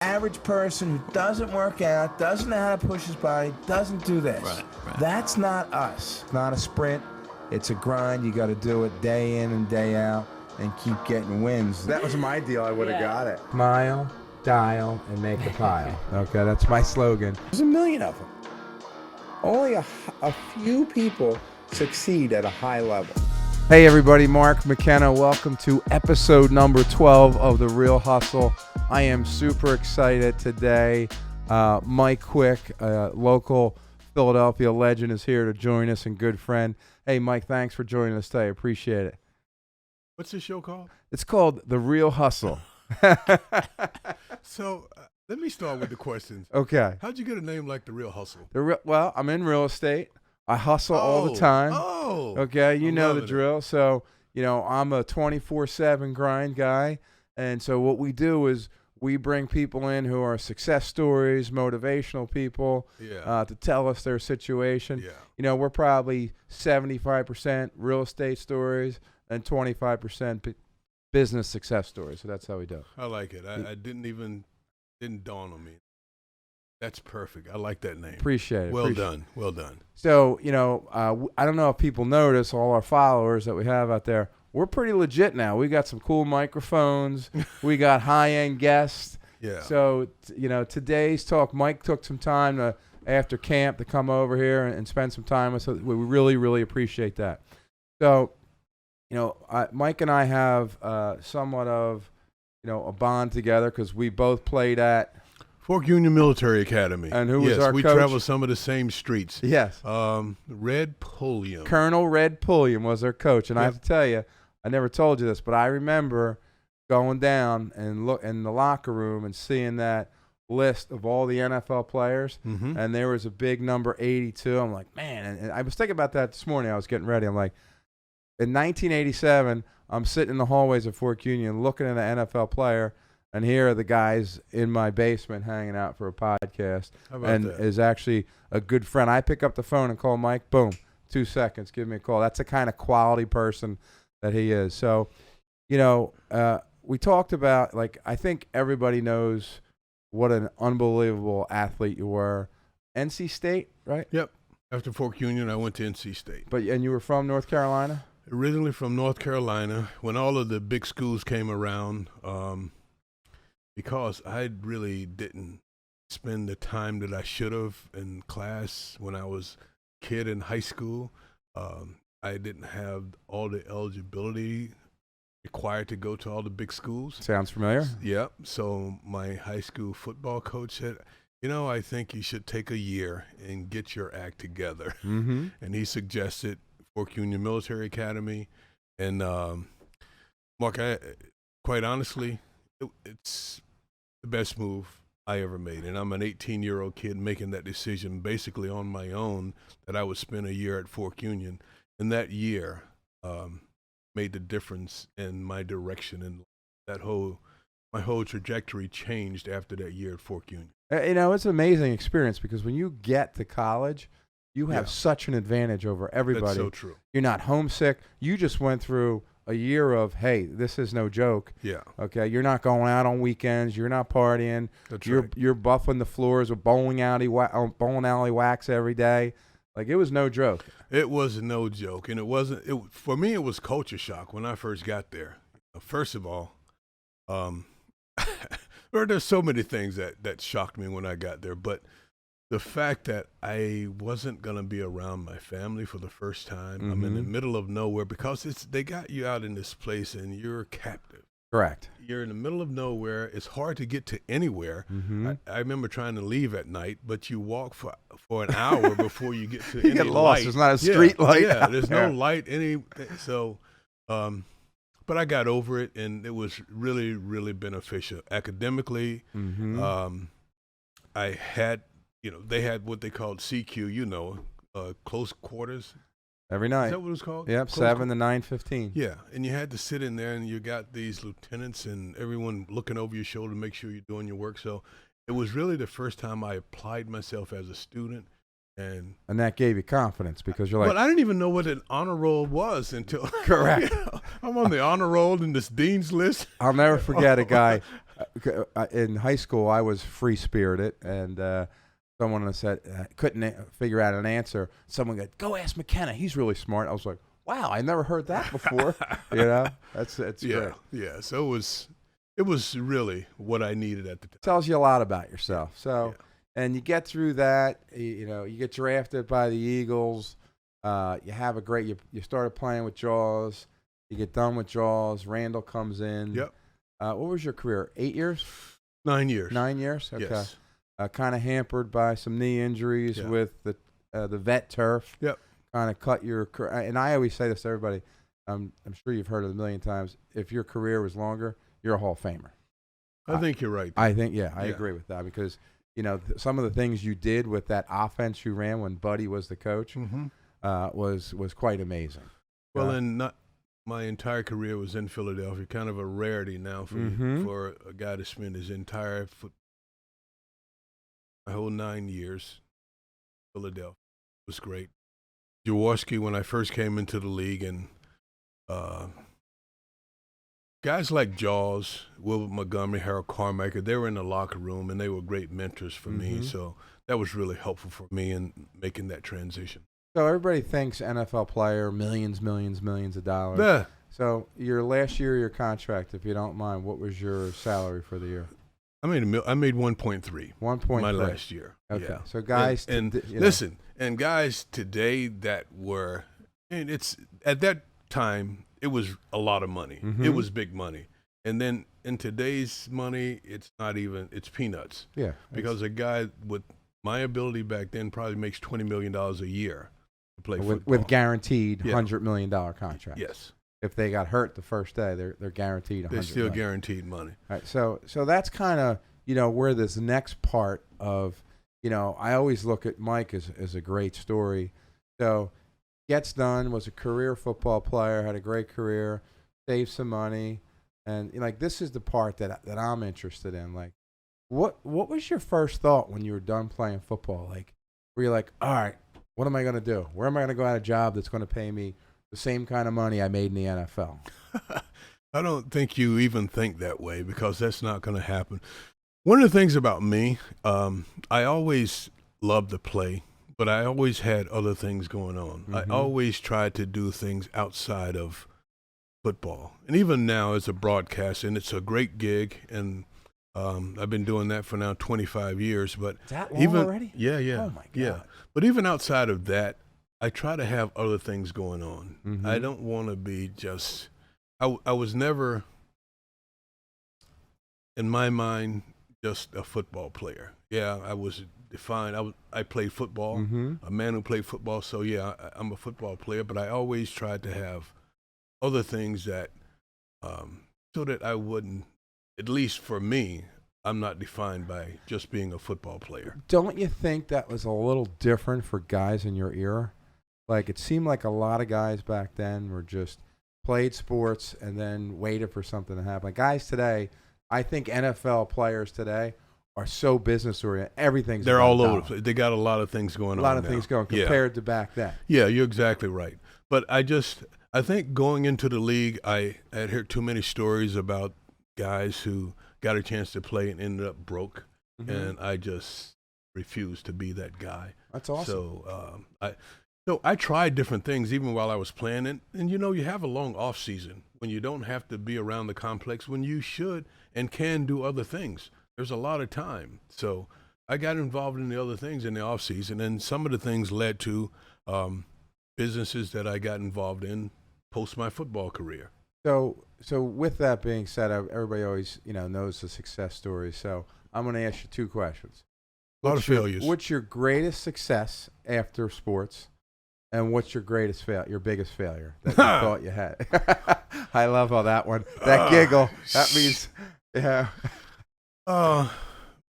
Average person who doesn't work out, doesn't know how to push his body, doesn't do this. Right. That's not us. It's not a sprint. It's a grind. You got to do it day in and day out and keep getting wins. That was my deal. I would have got it. Smile, dial, and make a pile. Okay, that's my slogan. There's a million of them. Only a few people succeed at a high level. Hey everybody, Mark McKenna. Welcome to episode number 12 of The Real Hustle. I am super excited today. Mike Quick, local Philadelphia legend, is here to join us, and good friend. Hey Mike, thanks for joining us today. Appreciate it. What's this show called? It's called The Real Hustle. So let me start with the questions. Okay. How'd you get a name like The Real Hustle? Well, I'm in real estate. I hustle all the time. Oh. Okay, you I'm know the loving it. drill. So, I'm a 24/7 grind guy. And so what we do is we bring people in who are success stories, motivational people, Yeah. to tell us their situation. Yeah. We're probably 75% real estate stories and 25% business success stories. So that's how we do it. I like it. I didn't dawn on me. That's perfect. I like that name. Appreciate it. Well done. So, I don't know if people notice, all our followers that we have out there, we're pretty legit now. We got some cool microphones. We got high-end guests. Yeah. So, today's talk, Mike took some time after camp to come over here and spend some time with us. So we really, really appreciate that. So, Mike and I have somewhat of, a bond together because we both played at Fork Union Military Academy. And who was our we coach? traveled some of the same streets. Yes. Red Pulliam. Colonel Red Pulliam was our coach. And I Yep. have to tell you, I never told you this, but I remember going down and look in the locker room and seeing that list of all the NFL players. Mm-hmm. And there was a big number 82. I'm like, man. And I was thinking about that this morning. I was getting ready. I'm like, in 1987, I'm sitting in the hallways of Fork Union looking at an NFL player. And here are the guys in my basement hanging out for a podcast. How about And that? is actually a good friend. I pick up the phone and call Mike. Boom, 2 seconds. Give me a call. That's the kind of quality person that he is. So, we talked about, I think everybody knows what an unbelievable athlete you were. NC State, right? Yep. After Fork Union, I went to NC State. And you were from North Carolina? Originally from North Carolina. When all of the big schools came around, because I really didn't spend the time that I should have in class when I was a kid in high school. I didn't have all the eligibility required to go to all the big schools. Sounds familiar. Yep. So my high school football coach said, I think you should take a year and get your act together. Mm-hmm. And he suggested Fork Union Military Academy. And Mark, quite honestly, it's the best move I ever made. And I'm an 18-year-old kid making that decision basically on my own that I would spend a year at Fork Union. And that year made the difference in my direction. And my whole trajectory changed after that year at Fork Union. It's an amazing experience because when you get to college, you have Yeah. such an advantage over everybody. That's so true. You're not homesick. You just went through a year of, hey, this is no joke. Yeah. Okay, you're not going out on weekends. You're not partying. That's you're right. You're buffing the floors with bowling alley wax every day. It was no joke. It was no joke, and it wasn't. For me, it was culture shock when I first got there. First of all, there's so many things that shocked me when I got there, but the fact that I wasn't going to be around my family for the first time. I'm in the middle of nowhere because they got you out in this place and you're captive. Correct. You're in the middle of nowhere. It's hard to get to anywhere. Mm-hmm. I remember trying to leave at night, but you walk for an hour before you get to You any get lost. light. There's not a street light. Yeah, out there's there. no light. But I got over it, and it was really, really beneficial. Academically, Mm-hmm. I had, they had what they called CQ, close quarters. Every Is night. that what it was called? Yep, Close 7 to 9:15. Yeah, and you had to sit in there, and you got these lieutenants and everyone looking over your shoulder to make sure you're doing your work. So it was really the first time I applied myself as a student. And that gave you confidence because you're like, well, I didn't even know what an honor roll was until Correct. I'm on the honor roll in this dean's list. I'll never forget a guy. In high school, I was free spirited, and someone said couldn't figure out an answer. Someone goes, "Go ask McKenna. He's really smart." I was like, "Wow, I never heard that before." That's Yeah, great. yeah. So it was really what I needed at the time. Tells you a lot about yourself. So, and you get through that. You get drafted by the Eagles. You have a great. You started playing with Jaws. You get done with Jaws. Randall comes in. Yep. What was your career? 8 years? 9 years. 9 years? Okay. Yes. Kind of hampered by some knee injuries with the vet turf. Yep. Kind of cut your career. And I always say this to everybody. I'm sure you've heard it a million times. If your career was longer, you're a Hall of Famer. I think you're right. I think, I agree with that because, some of the things you did with that offense you ran when Buddy was the coach was quite amazing. Well, and not my entire career was in Philadelphia. Kind of a rarity now for a guy to spend his entire my whole 9 years. Philadelphia was great. Jaworski, when I first came into the league, and guys like Jaws, Wilbert Montgomery, Harold Carmichael, they were in the locker room, and they were great mentors for me. So that was really helpful for me in making that transition. So everybody thinks NFL player, millions of dollars. Yeah. So your last year of your contract, if you don't mind, what was your salary for the year? I made 1.3. 1.3 my last year. Okay. Yeah. So guys, listen, and guys today that were, and it's at that time it was a lot of money. It was big money, and then in today's money, it's not even. It's peanuts. Yeah. Because a guy with my ability back then probably makes $20 million a year to play football with guaranteed $100 million contracts. Yes. If they got hurt the first day, they're guaranteed $100 They're still million. guaranteed money. All right, so that's kind of where this next part of I always look at Mike as a great story. So gets done, was a career football player, had a great career, saved some money, and this is the part that I'm interested in. Like, what was your first thought when you were done playing football? Like, were you like, all right, what am I going to do? Where am I going to go at a job that's going to pay me the same kind of money I made in the NFL? I don't think you even think that way because that's not going to happen. One of the things about me, I always loved to play, but I always had other things going on. I always tried to do things outside of football. And even now as a broadcaster, and it's a great gig, and I've been doing that for now 25 years. But is that long already? Yeah. Oh, my God. Yeah. But even outside of that, I try to have other things going on. I don't want to be just I was never, in my mind, just a football player. Yeah, I was defined. I played football, a man who played football. So, yeah, I'm a football player. But I always tried to have other things that so that I wouldn't, at least for me, I'm not defined by just being a football player. Don't you think that was a little different for guys in your era? Like, it seemed like a lot of guys back then were just played sports and then waited for something to happen. Like, guys today, I think NFL players today are so business oriented. Everything's they're all over the place. They got a lot of things going on. A lot of now. things going compared to back then. Yeah, you're exactly right. But I think going into the league, I had heard too many stories about guys who got a chance to play and ended up broke, and I just refused to be that guy. That's awesome. So I tried different things even while I was playing, and you have a long off season when you don't have to be around the complex when you should and can do other things. There's a lot of time. So I got involved in the other things in the off season, and some of the things led to businesses that I got involved in post my football career. So with that being said, everybody always knows the success stories. So I'm going to ask you two questions. A lot of failures. What's your greatest success after sports, and what's your your biggest failure that you thought you had? I love how that one, that giggle. That means, yeah.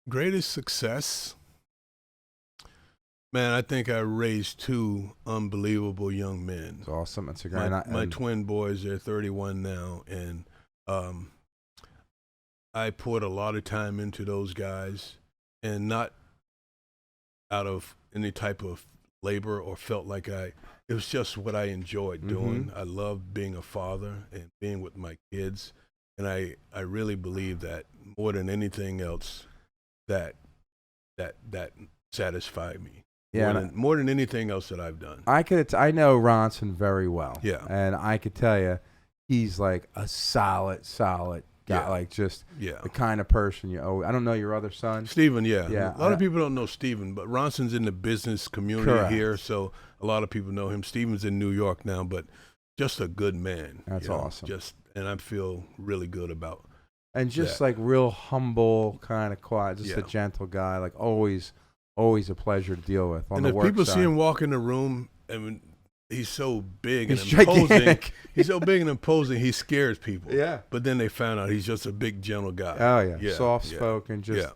Greatest success. Man, I think I raised two unbelievable young men. It's awesome. That's a great. My twin boys, they're 31 now, and I poured a lot of time into those guys, and not out of any type of labor or felt like it was just what I enjoyed doing. I loved being a father and being with my kids, and I really believe that more than anything else, that satisfied me. Yeah, More than anything else that I've done. I know Ronson very well. Yeah. And I could tell you, he's like a solid guy. Yeah. Like just Yeah. the kind of person you owe. I don't know your other son. Stephen, yeah. Yeah, A lot of people don't know Stephen, but Ronson's in the business community Correct. here, so a lot of people know him. Stephen's in New York now, but just a good man. That's awesome. And I feel really good about. And just like real humble, kind of quiet, just a gentle guy. Like always a pleasure to deal with. On And the if work people side. see him walk in the room, I mean, he's so big and He's imposing. gigantic. He's so big and imposing, he scares people. Yeah. But then they found out he's just a big, gentle guy. Oh yeah, Yeah, soft spoken. Just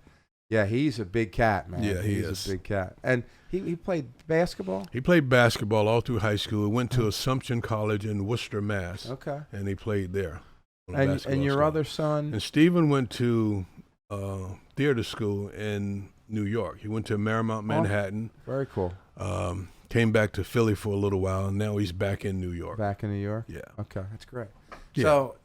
Yeah. he's a big cat, man. Yeah, he he's is. a big cat. And he played basketball. He played basketball all through high school. He went to Assumption College in Worcester, Mass. Okay. And he played there. on a And basketball your school. other son. And Stephen went to theater school in New York. He went to Marymount Manhattan. Very cool. Came back to Philly for a little while, and now he's back in New York. Back in New York. Yeah. Okay, that's great. Yeah. So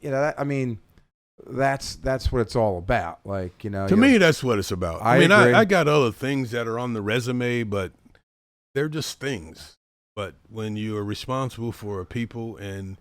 that's what it's all about. Like To me, that's what it's about. I mean, agree. I got other things that are on the resume, but they're just things. But when you are responsible for people and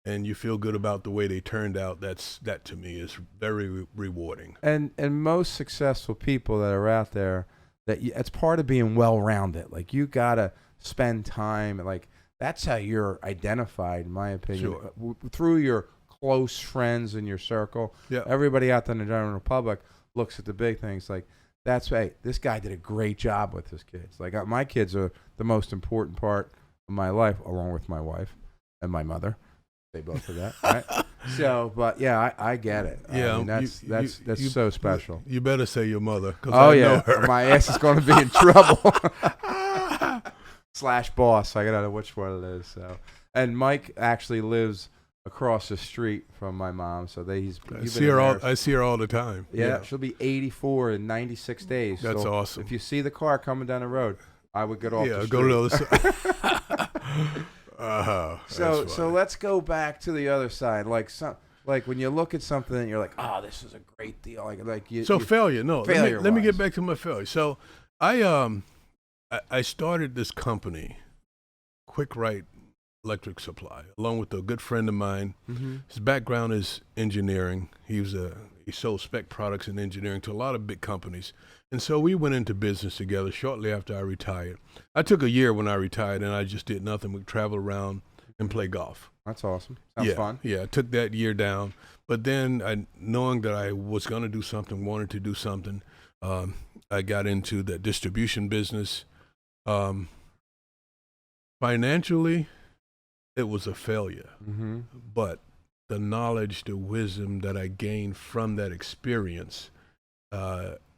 you feel good about the way they turned out, that to me is very rewarding. And most successful people that are out there, it's part of being well-rounded. Like you gotta spend time. Like that's how you're identified, in my opinion, Sure. through your close friends in your circle. Yeah. Everybody out there in the general public looks at the big things. Like this guy did a great job with his kids. Like my kids are the most important part of my life, along with my wife and my mother. They both are that, right? So, but yeah, I get it. Yeah, I mean, that's so special. You better say your mother, because Oh I yeah, know her. my ass is going to be in trouble. / boss, I gotta know which one it is. So, and Mike actually lives across the street from my mom, so I see her all the time. Yeah, she'll be 84 in 96 days. That's so awesome. If you see the car coming down the road, I would get off. Yeah, the go to street. the other side. So let's go back to the other side. Like when you look at something and you're like, oh, this is a great deal. Failure. No, failure let me wise. get back to my failure. So I started this company, Quick Right Electric Supply, along with a good friend of mine. Mm-hmm. His background is engineering. He sold spec products and engineering to a lot of big companies. And so we went into business together shortly after I retired. I took a year when I retired, and I just did nothing but travel around and play golf. That's awesome. Sounds fun. Yeah, I took that year down. But then, knowing that I was going to do something, wanted to do something, I got into the distribution business. Financially, it was a failure. Mm-hmm. But the knowledge, the wisdom that I gained from that experience,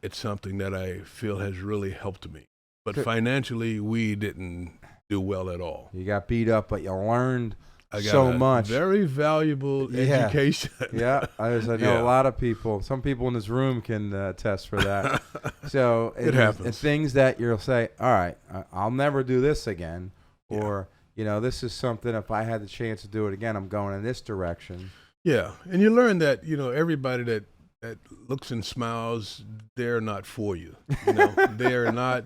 it's something that I feel has really helped me. But financially, we didn't do well at all. You got beat up, but you learned I got so a much. very valuable education. Yeah, I know a lot of people. Some people in this room can attest for that. So It happens. And things that you'll say, all right, I'll never do this again, or this is something. If I had the chance to do it again, I'm going in this direction. Yeah, and you learn that everybody that looks and smiles, they're not for you. They're not.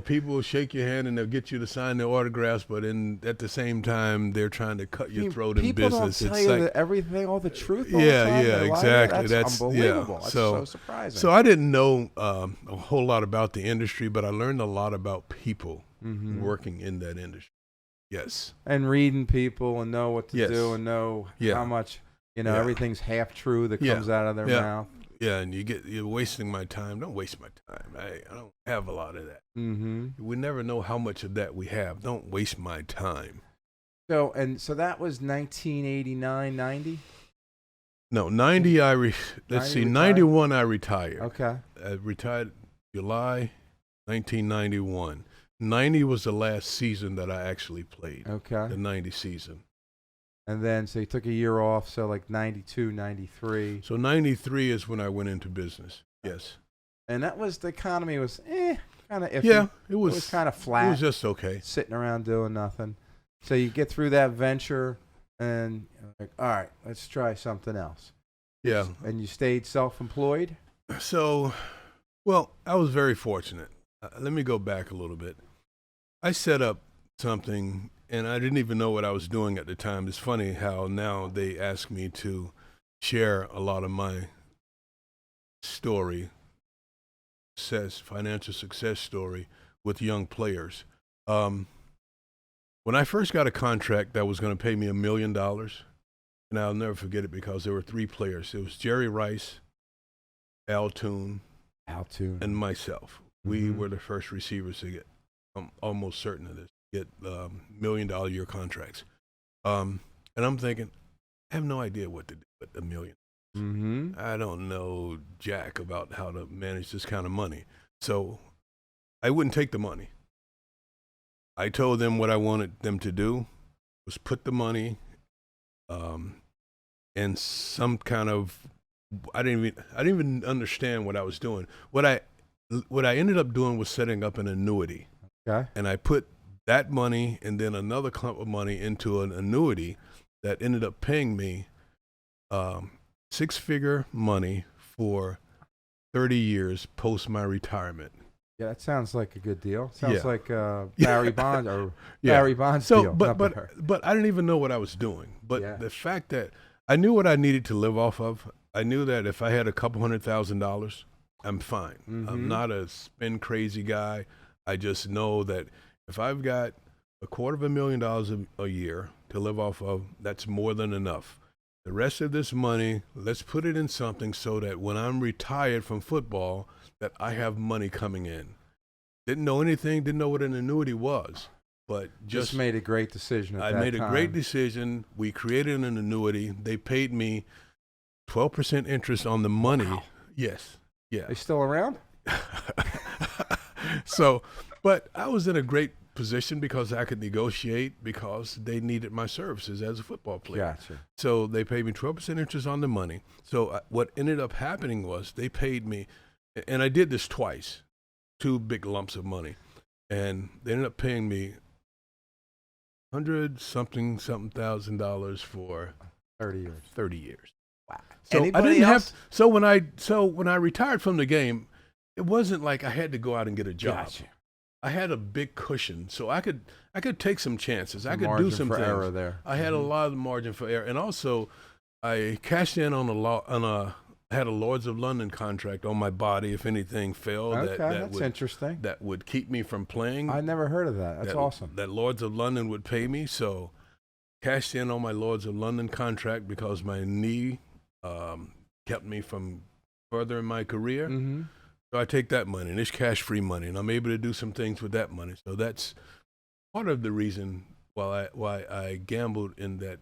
People will shake your hand and they'll get you to sign their autographs, but at the same time, they're trying to cut your throat in business. People don't tell you everything, all the truth. All the time. Yeah, exactly. That's unbelievable. That's so surprising. So I didn't know a whole lot about the industry, but I learned a lot about people working in that industry. Yes. And reading people and know what to do and know how much. Everything's half true that comes out of their mouth. Yeah, and you're wasting my time. Don't waste my time. I don't have a lot of that. Mm-hmm. We never know how much of that we have. Don't waste my time. So that was 1989, 90? No, 90 91 I retired. Okay. I retired July 1991. 90 was the last season that I actually played. Okay. The 90 season. And then, so you took a year off, so like 92, 93. So 93 is when I went into business. Yes. And that was, the economy was kind of iffy. Yeah, it was kind of flat. It was just okay. Sitting around doing nothing. So you get through that venture and you're like, all right, let's try something else. Yeah. And you stayed self-employed? So, well, I was very fortunate. Let me go back a little bit. I set up something, and I didn't even know what I was doing at the time. It's funny how now they ask me to share a lot of my story, financial success story, with young players. When I first got a contract that was going to pay me $1 million, and I'll never forget it because there were 3 players. It was Jerry Rice, Al Toon, and myself. We were the first receivers to get, I'm almost certain of this, get $1 million a year contracts. And I'm thinking, I have no idea what to do with $1 million. I don't know jack about how to manage this kind of money. So I wouldn't take the money. I told them what I wanted them to do was put the money in some kind of, I didn't even understand what I was doing. What I ended up doing was setting up an annuity. Okay. And I put that money and then another clump of money into an annuity that ended up paying me 6-figure money for 30 years post my retirement. Yeah, that sounds like a good deal. Sounds Yeah. like Barry Bonds or Barry Bonds So, deal. but I didn't even know what I was doing. But Yeah. the fact that I knew what I needed to live off of, I knew that if I had a couple $100,000, I'm fine. I'm not a spend crazy guy. I just know that if I've got $250,000 a year to live off of, that's more than enough. The rest of this money, let's put it in something so that when I'm retired from football, that I have money coming in. Didn't know anything, didn't know what an annuity was, but just made a great decision at that time. I made a great decision. We created an annuity. They paid me 12% interest on the money. Wow. Yes. Yeah. They still around? So, but I was in a great position because I could negotiate because they needed my services as a football player. Gotcha. So they paid me 12% interest on the money. So what ended up happening was they paid me, and I did this twice, 2 big lumps of money, and they ended up paying me $100-something thousand for 30 years. 30 years. Wow. So Anybody I didn't else? have. So when I retired from the game, it wasn't like I had to go out and get a job. Gotcha. I had a big cushion, so I could take some chances. I could do Margin some for things. error there. I had a lot of margin for error, and also I cashed in on I had a Lords of London contract on my body if anything failed. Okay, that's interesting. That would keep me from playing. I never heard of that. That's awesome. That Lords of London would pay me, so cashed in on my Lords of London contract because my knee kept me from furthering my career. So I take that money, and it's cash-free money, and I'm able to do some things with that money. So that's part of the reason why I gambled in that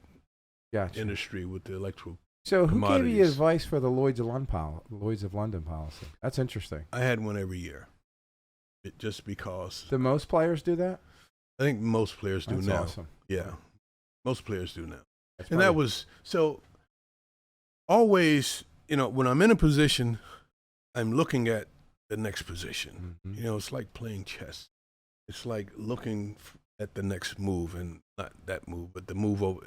industry with the electrical. So who gave you commodities. advice for the Lloyd's of London policy? That's interesting. I had one every year, just because. Do most players do that? I think most players do That's now. awesome. Yeah, most players do now. That's And that was so. Always, when I'm in a position, I'm looking at the next position. It's like playing chess. It's like looking at the next move, and not that move, but the move over.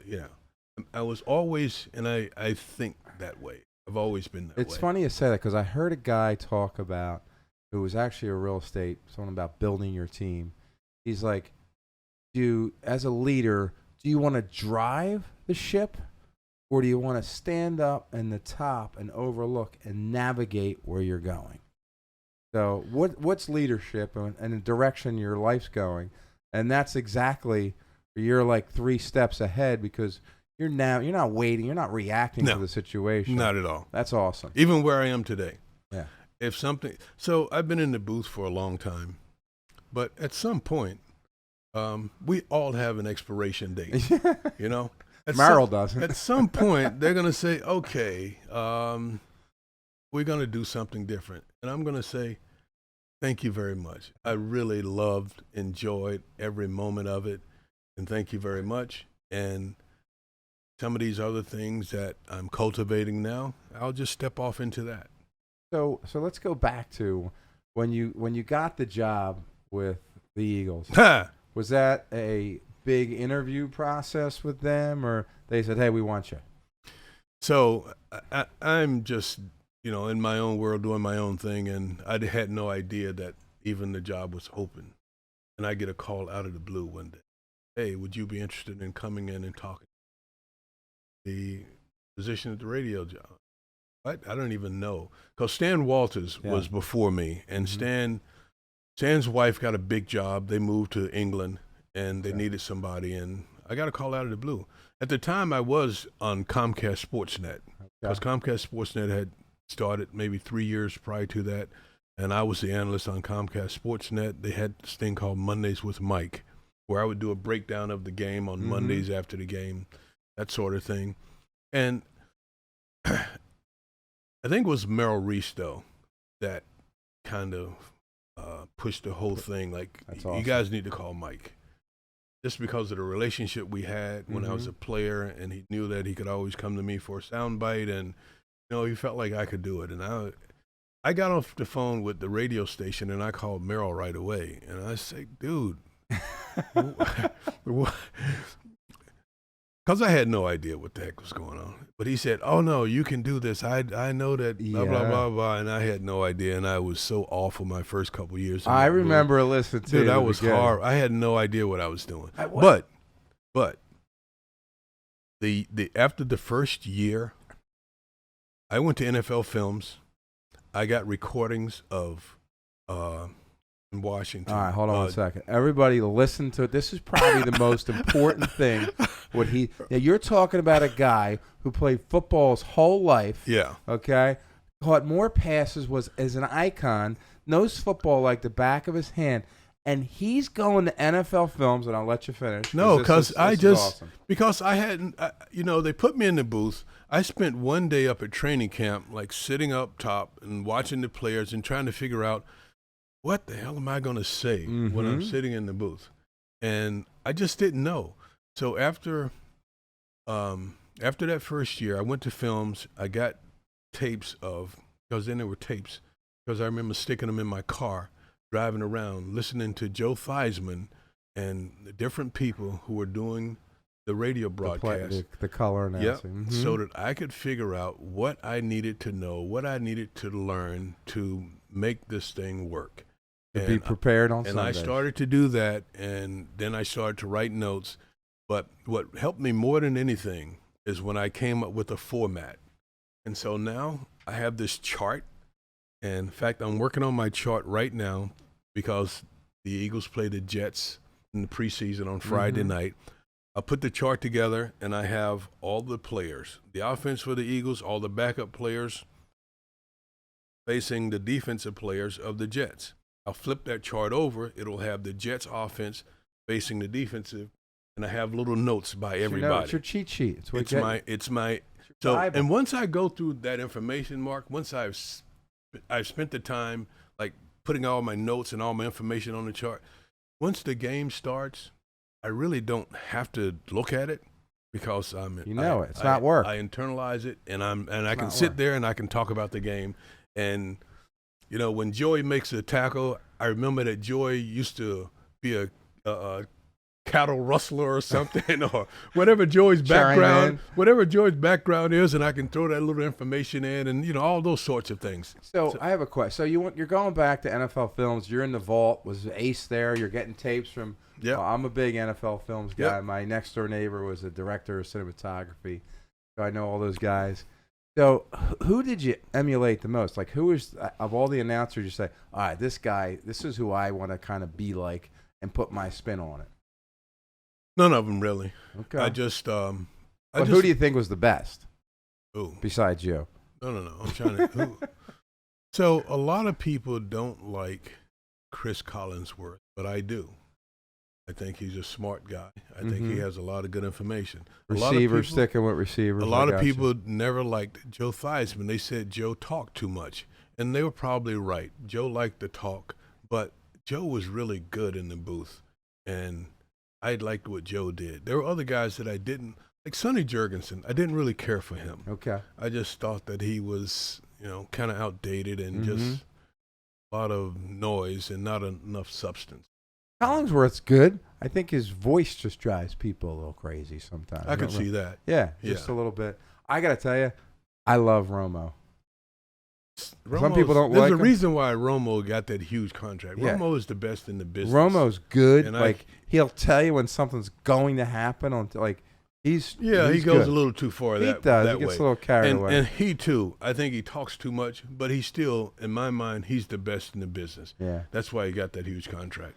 I was always, and I think that way. I've always been that way. It's funny you say that because I heard a guy talk about, who was actually a real estate, someone about building your team. He's like, as a leader, do you want to drive the ship, or do you want to stand up in the top and overlook and navigate where you're going? So what's leadership and the direction your life's going? And that's exactly, you're like 3 steps ahead because you're not waiting, you're not reacting to the situation. Not at all. That's awesome. Even where I am today. Yeah. So I've been in the booth for a long time, but at some point, we all have an expiration date. Merrill doesn't. At some point, they're going to say, okay, we're going to do something different. And I'm going to say, thank you very much. I really enjoyed every moment of it. And thank you very much. And some of these other things that I'm cultivating now, I'll just step off into that. So let's go back to when you got the job with the Eagles. Was that a big interview process with them, or they said, hey, we want you? So I'm just, in my own world doing my own thing, and I had no idea that even the job was open. And I get a call out of the blue one day. Hey, would you be interested in coming in and talking the position at the radio job? What? I don't even know. Because Stan Walters was before me, and Stan's wife got a big job. They moved to England, and they needed somebody, and I got a call out of the blue. At the time, I was on Comcast Sportsnet, because Comcast Sportsnet had started maybe 3 years prior to that, and I was the analyst on Comcast Sportsnet. They had this thing called Mondays with Mike, where I would do a breakdown of the game on Mondays after the game, that sort of thing. And I think it was Merrill Reese, though, that kind of pushed the whole thing. Like, you guys need to call Mike. Just because of the relationship we had when I was a player, and he knew that he could always come to me for a soundbite, and, he felt like I could do it. And I got off the phone with the radio station, and I called Merrill right away. And I said, dude, because I had no idea what the heck was going on. But he said, oh, no, you can do this. I know that, blah, blah, blah, blah. And I had no idea, and I was so awful my first couple of years. I remember listening to it. Dude, that was hard. I had no idea what I was doing. But the after the first year, I went to NFL Films. I got recordings of in Washington. All right, hold on a second. Everybody listen to it. This is probably the most important thing. You're talking about a guy who played football his whole life. Yeah. Okay? Caught more passes, was as an icon, knows football like the back of his hand, and he's going to NFL Films, and I'll let you finish. No, because because I hadn't, they put me in the booth. I spent one day up at training camp, like sitting up top and watching the players and trying to figure out, what the hell am I going to say when I'm sitting in the booth? And I just didn't know. So after that first year, I went to Films. I got tapes because then there were tapes, because I remember sticking them in my car, driving around, listening to Joe Theismann and the different people who were doing the radio broadcast. The color announcing. Yep. So that I could figure out what I needed to know, what I needed to learn to make this thing work. To be prepared on Sundays. And I started to do that, and then I started to write notes. But what helped me more than anything is when I came up with a format. And so now I have this chart. And in fact, I'm working on my chart right now, because the Eagles play the Jets in the preseason on Friday night. I put the chart together, and I have all the players, the offense for the Eagles, all the backup players facing the defensive players of the Jets. I'll flip that chart over. It'll have the Jets offense facing the defensive, and I have little notes by everybody. It's your cheat sheet. It's my Bible. And once I go through that information, Mark, once I've spent the time like putting all my notes and all my information on the chart, once the game starts, I really don't have to look at it, because it's not work. I internalize it, and I can sit there and I can talk about the game. And when Joey makes a tackle, I remember that Joey used to be a cattle rustler or something, or whatever Joey's background is, and I can throw that little information in, and all those sorts of things. So I have a question. So you're going back to NFL Films. You're in the vault. Was Ace there? You're getting tapes from. Yeah. I'm a big NFL Films guy. Yep. My next door neighbor was a director of cinematography, so I know all those guys. So who did you emulate the most? Like, who is, of all the announcers, you say, all right, this guy, this is who I want to kind of be like and put my spin on it? None of them, really. Okay. I just who do you think was the best? Who? Besides you? No. I'm trying to. Who? So a lot of people don't like Chris Collinsworth, but I do. I think he's a smart guy. I think he has a lot of good information. Sticking with receivers. A lot of people never liked Joe Theismann. They said Joe talked too much, and they were probably right. Joe liked to talk, but Joe was really good in the booth, and I liked what Joe did. There were other guys that I didn't, like Sonny Jurgensen. I didn't really care for him. Okay. I just thought that he was, kind of outdated and just a lot of noise and not enough substance. Collinsworth's good. I think his voice just drives people a little crazy sometimes. I could see that. Yeah, just a little bit. I got to tell you, I love Romo. Some Romo's, people don't there's like a him. reason why Romo got that huge contract. Yeah. Romo is the best in the business. Romo's good. And like he'll tell you when something's going to happen. He goes good. a little too far He that does. that He gets way. a little carried and, away. And he too. I think he talks too much, but he's still, in my mind, he's the best in the business. Yeah. That's why he got that huge contract.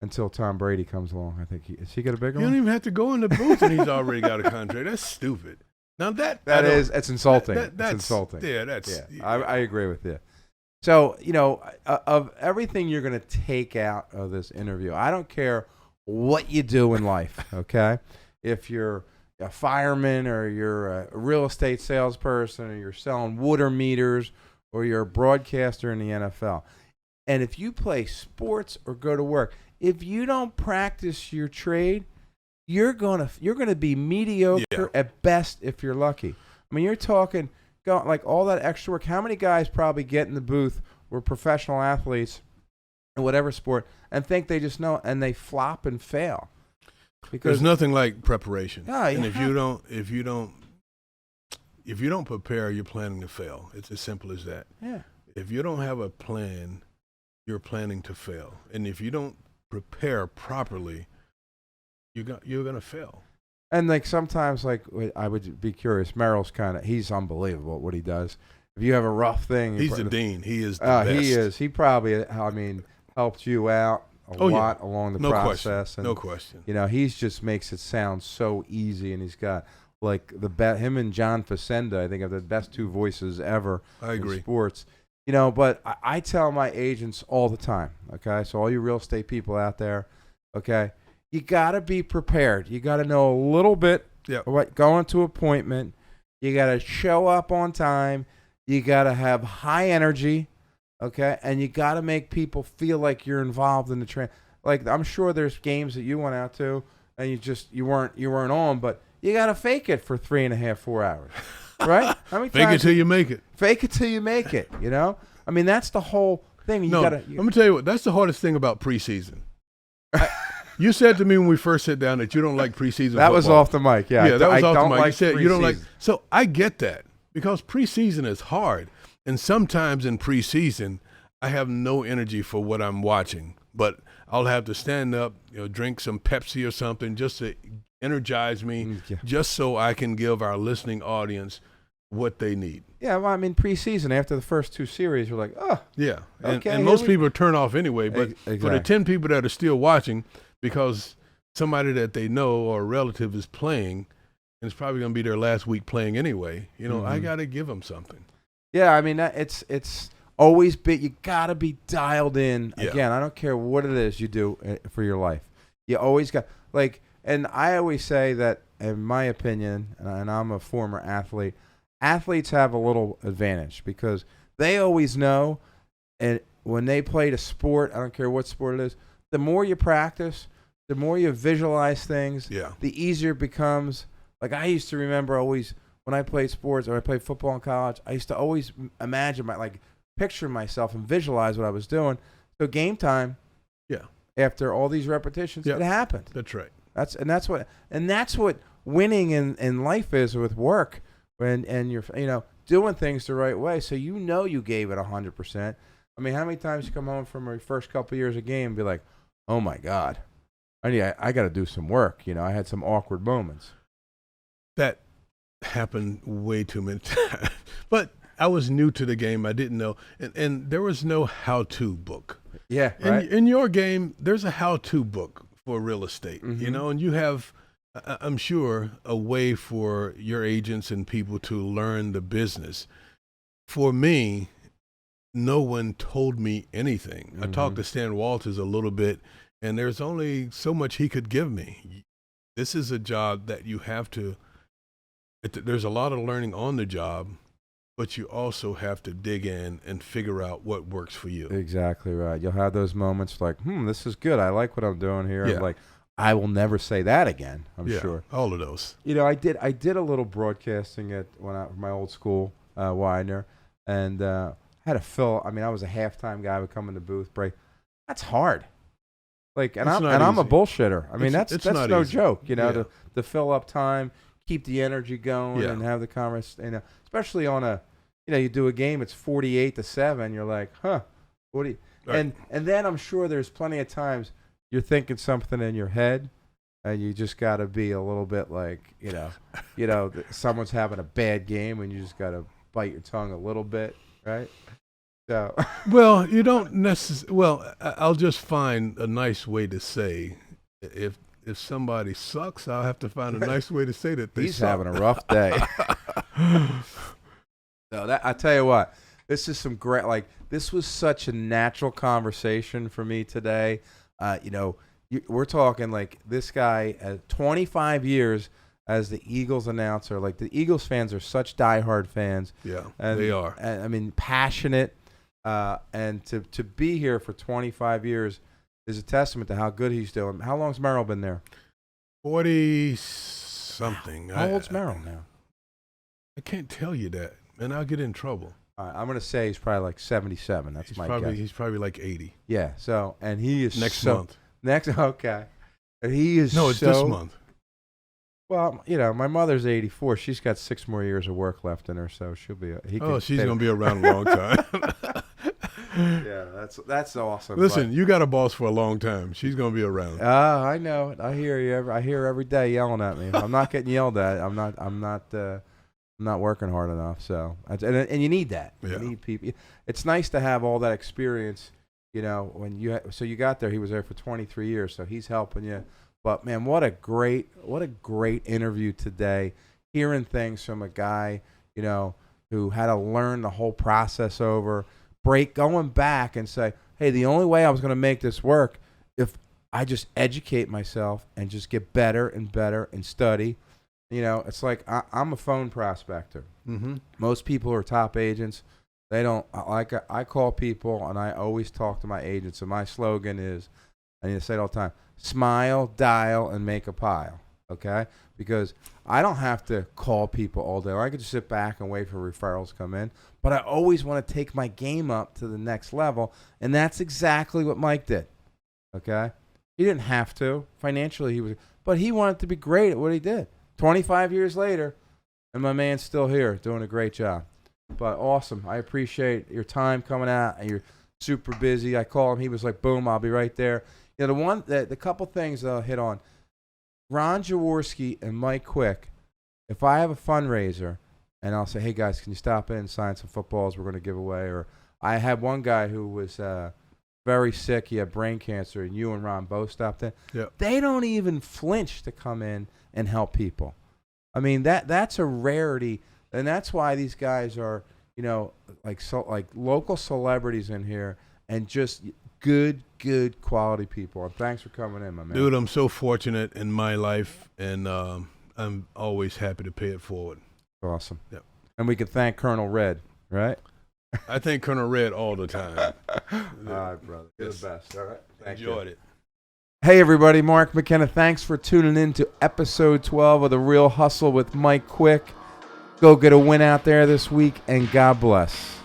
Until Tom Brady comes along, I think is he got a bigger You one? don't even have to go in the booth, and he's already got a contract. That's stupid. Now It's insulting. That's it's insulting. Yeah, that's. Yeah, I agree with you. So, of everything you're going to take out of this interview, I don't care what you do in life, okay? If you're a fireman or you're a real estate salesperson or you're selling water meters or you're a broadcaster in the NFL, and if you play sports or go to work, if you don't practice your trade, you're gonna be mediocre at best if you're lucky. I mean, you're talking like all that extra work. How many guys probably get in the booth were professional athletes in whatever sport and think they just know and they flop and fail? Because there's nothing like preparation. Yeah, and if you don't prepare, you're planning to fail. It's as simple as that. Yeah. If you don't have a plan, you're planning to fail. And if you don't prepare properly, you're gonna fail. And like sometimes, like I would be curious. Merrill's he's unbelievable at what he does. If you have a rough thing, He's the dean. He is the best. He is. He probably, helped you out a lot along the process. Question. No question. He just makes it sound so easy, and he's got like him and John Facenda, I think, are the best two voices ever. I agree. In sports. But I tell my agents all the time. Okay, so all you real estate people out there, okay. You got to be prepared. You got to know a little bit what going to appointment. You got to show up on time. You got to have high energy, okay? And you got to make people feel like you're involved in the train. Like I'm sure there's games that you went out to and you weren't on, but you got to fake it for 3.5, 4 hours, right? How many fake it till you make it. Fake it till you make it. I mean, that's the whole thing. Let me tell you what. That's the hardest thing about preseason. You said to me when we first sat down that you don't like preseason That football. Was off the mic, yeah. Yeah, that was I off don't the mic. Like you said preseason. you don't like. So I get that because preseason is hard, and sometimes in preseason I have no energy for what I'm watching, but I'll have to stand up, drink some Pepsi or something just to energize me, just so I can give our listening audience what they need. Yeah, well, I mean, preseason, after the first two series, you're like, oh. Yeah, okay, and most people turn off anyway, but exactly. for the 10 people that are still watching, because somebody that they know or a relative is playing, and it's probably going to be their last week playing anyway, I got to give them something. Yeah, I mean, it's always you got to be dialed in. Yeah. Again, I don't care what it is you do for your life. You always got, and I always say that, in my opinion, and I'm a former athlete, athletes have a little advantage because they always know, and when they played a sport, I don't care what sport it is, the more you practice, the more you visualize things, the easier it becomes. Like I used to remember always when I played sports or I played football in college, I used to always imagine picture myself and visualize what I was doing. So game time, after all these repetitions, it happened. That's right. That's what winning in life is with work. And you're doing things the right way, so you gave it 100%. I mean, how many times you come home from your first couple of years of game and be like, oh my God, I got to do some work. I had some awkward moments. That happened way too many times. But I was new to the game. I didn't know, and there was no how-to book. Yeah, right. In your game, there's a how-to book for real estate. And you have, I'm sure, a way for your agents and people to learn the business. For me, no one told me anything. I talked to Stan Walters a little bit, and there's only so much he could give me. This is a job that you have to, there's a lot of learning on the job, but you also have to dig in and figure out what works for you. Exactly right. You'll have those moments like, this is good. I like what I'm doing here. Yeah. I'm like, I will never say that again. I'm sure. All of those. I did a little broadcasting at my old school, Widener, and had to fill. I mean, I was a halftime guy. I would come in the booth, break. That's hard. I'm a bullshitter. I mean, that's no joke. To fill up time, keep the energy going Yeah. and have the conversation. Especially on you do a game, it's 48-7. You're like, huh, what do you? Right. And then I'm sure there's plenty of times you're thinking something in your head, and you just got to be a little bit like, someone's having a bad game, and you just got to bite your tongue a little bit, right? So. Well, you don't necessarily. Well, I'll just find a nice way to say if somebody sucks, I'll have to find a nice way to say that they He's suck. having a rough day. So I tell you what, this is some great. Like, this was such a natural conversation for me today. We're talking like this guy at 25 years as the Eagles announcer. Like, the Eagles fans are such diehard fans. Yeah, And, they are. and, I mean, passionate. And to be here for 25 years is a testament to how good he's doing. How long's Merrill been there? 40-something. How old's Merrill now? I can't tell you that, and I'll get in trouble. All right, I'm going to say he's probably like 77. That's my guess. He's probably like 80. Yeah, so, and he is Next month. Okay. And he is No, it's this month. Well, my mother's 84. She's got 6 more years of work left in her, so she'll be. She's going to be around a long time. Yeah, that's awesome. Listen, you got a boss for a long time. She's going to be around. I know it. I hear you. I hear her every day yelling at me. I'm not getting yelled at. I'm not working hard enough. So, and you need that. Yeah. You need people. It's nice to have all that experience. When you got there, he was there for 23 years, so he's helping you. But man, what a great interview today. Hearing things from a guy, who had to learn the whole process over, going back and say, hey, the only way I was going to make this work if I just educate myself and just get better and better and study. It's like I'm a phone prospector. Mm-hmm. Most people who are top agents, they don't like. I call people and I always talk to my agents. And my slogan is, I need to say it all the time: smile, dial, and make a pile. Okay? Because I don't have to call people all day. I could just sit back and wait for referrals to come in. But I always want to take my game up to the next level, and that's exactly what Mike did. Okay? He didn't have to. Financially, but he wanted to be great at what he did. 25 years later, and my man's still here doing a great job. But awesome. I appreciate your time coming out, and you're super busy. I called him. He was like, boom, I'll be right there. The couple things I'll hit on. Ron Jaworski and Mike Quick, if I have a fundraiser and I'll say, hey, guys, can you stop in and sign some footballs we're going to give away? Or I had one guy who was very sick. He had brain cancer, and you and Ron both stopped in. Yep. They don't even flinch to come in and help people. I mean, that's a rarity, and that's why these guys are, like local celebrities in here, and just good quality people. And thanks for coming in, my man. Dude, I'm so fortunate in my life, and I'm always happy to pay it forward. Awesome. Yep. And we can thank Colonel Red, right? I thank Colonel Red all the time. All right, brother. You're the best. All right. Enjoyed it. Hey, everybody. Mark McKenna. Thanks for tuning in to episode 12 of The Real Hustle with Mike Quick. Go get a win out there this week, and God bless.